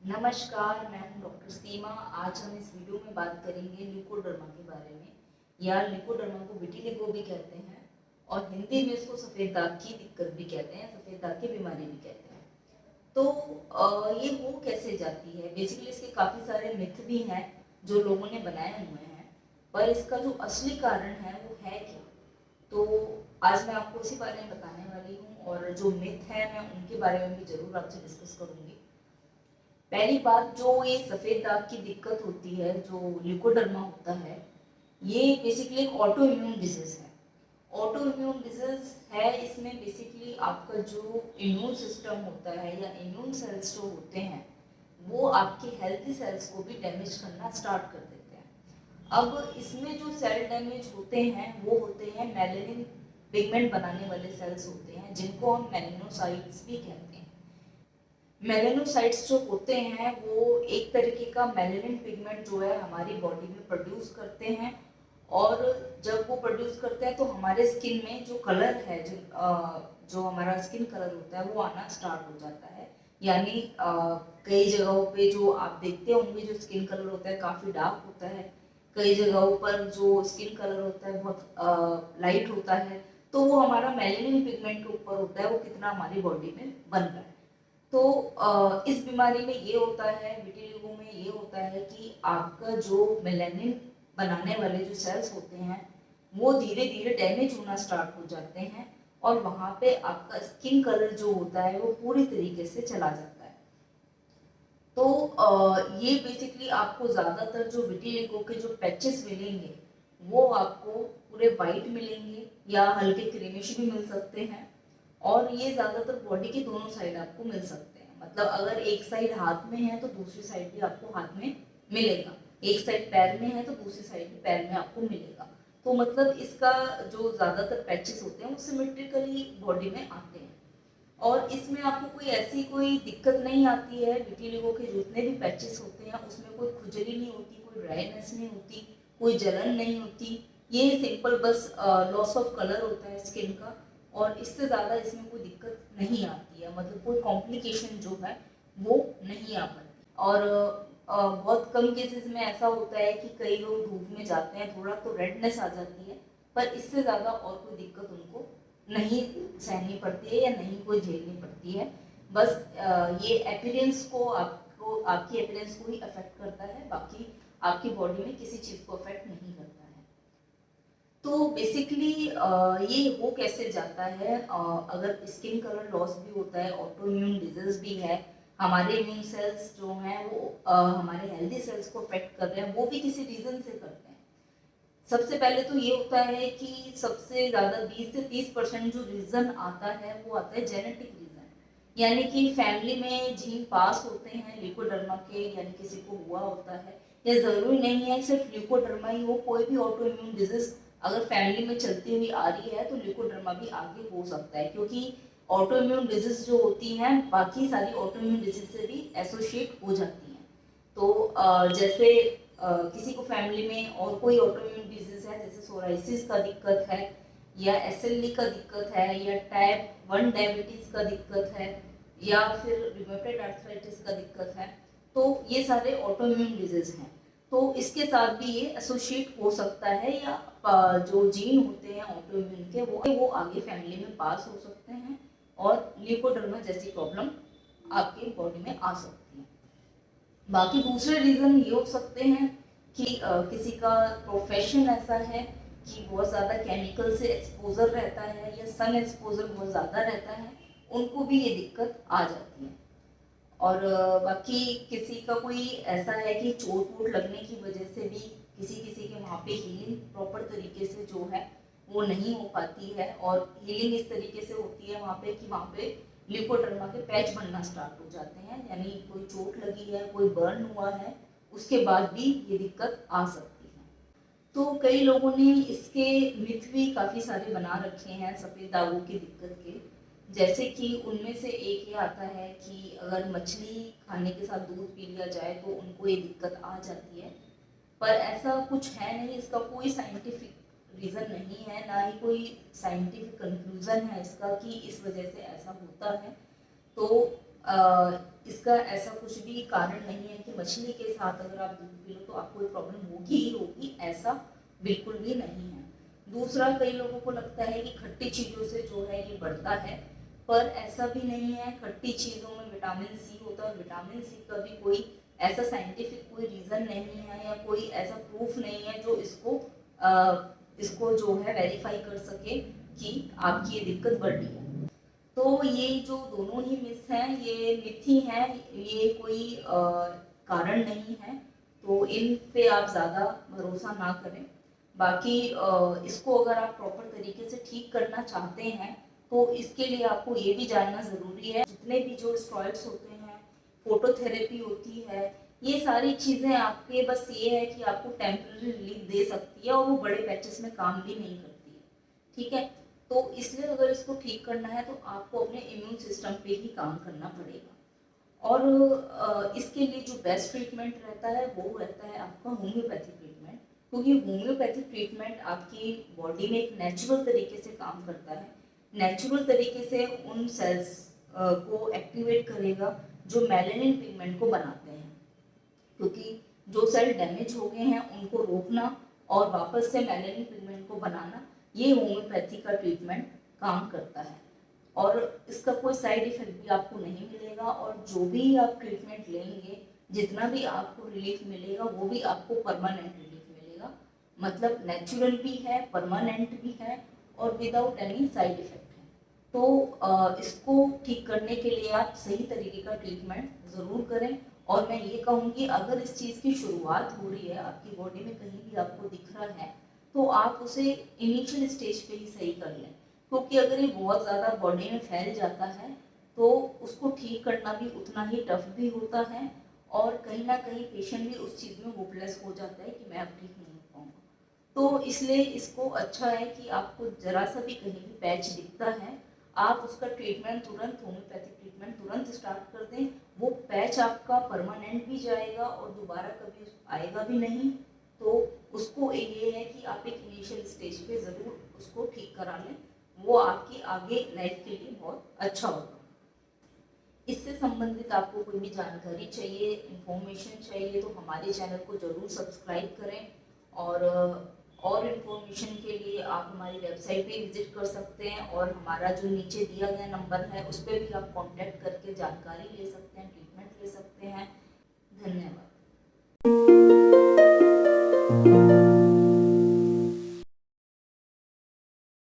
नमस्कार, मैं हूं डॉक्टर सीमा। आज हम इस वीडियो में बात करेंगे ल्यूकोडर्मा के बारे में, या ल्यूकोडर्मा को विटिलिगो भी कहते हैं और हिंदी में इसको सफ़ेद दाग की दिक्कत भी कहते हैं, सफ़ेद दाग की बीमारी भी कहते हैं। तो ये हो कैसे जाती है? बेसिकली इसके काफ़ी सारे मिथ भी हैं जो लोगों ने बनाए हुए हैं, पर इसका जो असली कारण है वो है क्या? तो आज मैं आपको इसी बारे में बताने वाली हूँ और जो मिथ है मैं उनके बारे में भी ज़रूर आपसे डिस्कस करूँगी। पहली बात, जो ये सफ़ेद दाग की दिक्कत होती है, जो ल्यूकोडर्मा होता है, ये बेसिकली एक ऑटो इम्यून डिजीज़ है। ऑटो इम्यून डिजीज़ है, इसमें बेसिकली आपका जो इम्यून सिस्टम होता है या इम्यून सेल्स जो होते हैं, वो आपके हेल्थी सेल्स को भी डैमेज करना स्टार्ट कर देते हैं। अब इसमें जो सेल डैमेज होते हैं वो होते हैं मेलानिन पिगमेंट बनाने वाले सेल्स होते हैं, जिनको हम मेलानोसाइट्स भी कहते हैं। मेलानोसाइट्स जो होते हैं वो एक तरीके का मेलानिन पिगमेंट जो है हमारी बॉडी में प्रोड्यूस करते हैं, और जब वो प्रोड्यूस करते हैं तो हमारे स्किन में जो कलर है, जो हमारा स्किन कलर होता है वो आना स्टार्ट हो जाता है। यानी कई जगहों पे जो आप देखते होंगे जो स्किन कलर होता है काफ़ी डार्क होता है, कई जगहों पर जो स्किन कलर होता है बहुत लाइट होता है, तो वो हमारा मेलानिन पिगमेंट के ऊपर होता है, वो कितना हमारी बॉडी में बन रहा है। तो इस बीमारी में ये होता है, विटिलिगो में ये होता है कि आपका जो मेलानिन बनाने वाले जो सेल्स होते हैं वो धीरे धीरे डैमेज होना स्टार्ट हो जाते हैं, और वहाँ पे आपका स्किन कलर जो होता है वो पूरी तरीके से चला जाता है। तो ये बेसिकली आपको ज़्यादातर जो विटिलिगो के जो पैचेस मिलेंगे वो आपको पूरे वाइट मिलेंगे या हल्के क्रीमिश भी मिल सकते हैं, और ये ज़्यादातर बॉडी के दोनों साइड आपको मिल सकते हैं। मतलब अगर एक साइड हाथ में है तो दूसरी साइड भी आपको हाथ में मिलेगा, एक साइड पैर में है तो दूसरी साइड भी पैर में आपको मिलेगा। तो मतलब इसका जो ज़्यादातर पैचेस होते हैं वो सिमेट्रिकली बॉडी में आते हैं, और इसमें आपको कोई दिक्कत नहीं आती है। विटिलिगो के जितने भी पैचेस होते हैं उसमें कोई खुजली नहीं होती, कोई ड्राइनेस नहीं होती, कोई जलन नहीं होती। ये सिंपल बस लॉस ऑफ कलर होता है स्किन का, और इससे ज़्यादा इसमें कोई दिक्कत नहीं आती है, मतलब कोई कॉम्प्लिकेशन जो है वो नहीं आ पाती। और बहुत कम केसेस में ऐसा होता है कि कई लोग धूप में जाते हैं थोड़ा तो रेडनेस आ जाती है, पर इससे ज़्यादा और कोई दिक्कत उनको नहीं सहनी पड़ती है या नहीं कोई झेलनी पड़ती है। बस ये अपीयरेंस को आपको आपकी अपीयरेंस को ही अफेक्ट करता है, बाकी आपकी बॉडी में किसी चीज़ को अफेक्ट नहीं करता है। तो बेसिकली ये हो कैसे जाता है? अगर स्किन कलर लॉस भी होता है, ऑटो इम्यून डिजीज भी है, हमारे इम्यून सेल्स जो हैं वो हमारे हेल्दी सेल्स को अफेक्ट कर रहे हैं, वो भी किसी रीज़न से करते हैं। सबसे पहले तो ये होता है कि सबसे ज़्यादा 20 से 30% जो रीज़न आता है वो आता है जेनेटिक रीज़न, यानी कि फैमिली में जीन पास होते हैं ल्यूकोडर्मा के, यानी किसी को हुआ होता है। ये ज़रूरी नहीं है सिर्फ ल्यूकोडर्मा ही हो, कोई भी ऑटो इम्यून डिजीज अगर फैमिली में चलती हुई आ रही है तो ल्यूकोडर्मा भी आगे हो सकता है, क्योंकि ऑटो इम्यून डिजीज जो होती हैं बाकी सारी ऑटो इम्यून डिजीज से भी एसोसिएट हो जाती हैं। तो जैसे किसी को फैमिली में और कोई ऑटोइम्यून डिजीज है, जैसे सोराइसिस का दिक्कत है, या एसएलई का दिक्कत है, या टाइप 1 डायबिटीज का दिक्कत है, या फिर रिमेटॉइड आर्थराइटिस का दिक्कत है, तो ये सारे ऑटोइम्यून डिजीज हैं। तो इसके साथ भी ये एसोसिएट हो सकता है, या जो जीन होते हैं ऑटोइम्यून के वो आगे फैमिली में पास हो सकते हैं, और ल्यूकोडर्मा जैसी प्रॉब्लम आपके बॉडी में आ सकती है। बाकी दूसरे रीज़न ये हो सकते हैं कि किसी का प्रोफेशन ऐसा है कि बहुत ज़्यादा केमिकल से एक्सपोजर रहता है, या सन एक्सपोजर बहुत ज़्यादा रहता है, उनको भी ये दिक्कत आ जाती है। और बाकी किसी का कोई ऐसा है कि चोट वोट लगने की वजह से भी किसी किसी के वहाँ पे हीलिंग प्रॉपर तरीके से जो है वो नहीं हो पाती है, और हीलिंग इस तरीके से होती है वहाँ पे कि वहाँ पे ल्यूकोडर्मा के पैच बनना स्टार्ट हो जाते हैं, यानी कोई चोट लगी है, कोई बर्न हुआ है, उसके बाद भी ये दिक्कत आ सकती है। तो कई लोगों ने इसके मिथ भी काफ़ी सारे बना रखे हैं सफ़ेद दागों की दिक्कत के। जैसे कि उनमें से एक ये आता है कि अगर मछली खाने के साथ दूध पी लिया जाए तो उनको ये दिक्कत आ जाती है, पर ऐसा कुछ है नहीं, इसका कोई साइंटिफिक रीज़न नहीं है, ना ही कोई साइंटिफिक कंक्लूजन है इसका कि इस वजह से ऐसा होता है। तो इसका ऐसा कुछ भी कारण नहीं है कि मछली के साथ अगर आप दूध पी लो तो आपको प्रॉब्लम होगी ही होगी, ऐसा बिल्कुल भी नहीं है। दूसरा, कई लोगों को लगता है कि खट्टी चीज़ों से जो है ये बढ़ता है, पर ऐसा भी नहीं है। खट्टी चीज़ों में विटामिन सी होता है और विटामिन सी का भी कोई ऐसा साइंटिफिक कोई रीज़न नहीं है या कोई ऐसा प्रूफ नहीं है जो इसको जो है वेरीफाई कर सके कि आपकी ये दिक्कत बढ़ रही है। तो ये जो दोनों ही मिस हैं, ये मिथ ही हैं, ये कोई कारण नहीं है, तो इन पे आप ज़्यादा भरोसा ना करें। बाकी इसको अगर आप प्रॉपर तरीके से ठीक करना चाहते हैं तो इसके लिए आपको ये भी जानना ज़रूरी है, जितने भी जो स्टेरॉइड्स होते हैं, फोटोथेरेपी होती है, ये सारी चीज़ें आपके बस ये है कि आपको टेम्पररी रिलीफ दे सकती है और वो बड़े पैचेस में काम भी नहीं करती है, ठीक है। तो इसलिए अगर इसको ठीक करना है तो आपको अपने इम्यून सिस्टम पे ही काम करना पड़ेगा। और इसके लिए जो बेस्ट ट्रीटमेंट रहता है वो रहता है आपका होम्योपैथिक ट्रीटमेंट, क्योंकि होम्योपैथिक ट्रीटमेंट आपकी बॉडी में एक नेचुरल तरीके से काम करता है, नेचुरल तरीके से उन सेल्स को एक्टिवेट करेगा जो मेलानिन पिगमेंट को बनाते हैं, क्योंकि जो सेल डैमेज हो गए हैं उनको रोकना और वापस से मेलानिन पिगमेंट को बनाना, ये होम्योपैथी का ट्रीटमेंट काम करता है। और इसका कोई साइड इफेक्ट भी आपको नहीं मिलेगा और जो भी आप ट्रीटमेंट लेंगे, जितना भी आपको रिलीफ मिलेगा वो भी आपको परमानेंट रिलीफ मिलेगा, मतलब नेचुरल भी है, परमानेंट भी है और विदाउट एनी साइड इफेक्ट है। तो इसको ठीक करने के लिए आप सही तरीके का ट्रीटमेंट ज़रूर करें। और मैं ये कहूँगी, अगर इस चीज़ की शुरुआत हो रही है, आपकी बॉडी में कहीं भी आपको दिख रहा है, तो आप उसे इनिशियल स्टेज पे ही सही कर लें, क्योंकि अगर ये बहुत ज़्यादा बॉडी में फैल जाता है तो उसको ठीक करना भी उतना ही टफ भी होता है और कहीं ना कहीं पेशेंट भी उस चीज़ में होपलेस हो जाता है कि मैं अब ठीक नहीं हो पाऊँगा। तो इसलिए इसको अच्छा है कि आपको ज़रा सा भी कहीं भी पैच दिखता है, आप उसका ट्रीटमेंट तुरंत, होम्योपैथिक ट्रीटमेंट तुरंत स्टार्ट कर दें। वो पैच आपका परमानेंट भी जाएगा और दोबारा कभी आएगा भी नहीं। तो उसको ये है कि आप एक इनिशियल स्टेज पे ज़रूर उसको ठीक करा लें, वो आपकी आगे लाइफ के लिए बहुत अच्छा होगा। इससे संबंधित आपको कोई भी जानकारी चाहिए, इंफॉर्मेशन चाहिए, तो हमारे चैनल को ज़रूर सब्सक्राइब करें। और इन्फॉर्मेशन के लिए आप हमारी वेबसाइट पे विजिट कर सकते हैं और हमारा जो नीचे दिया गया नंबर है उस पर भी आप कांटेक्ट करके जानकारी ले सकते हैं, ट्रीटमेंट ले सकते हैं। धन्यवाद।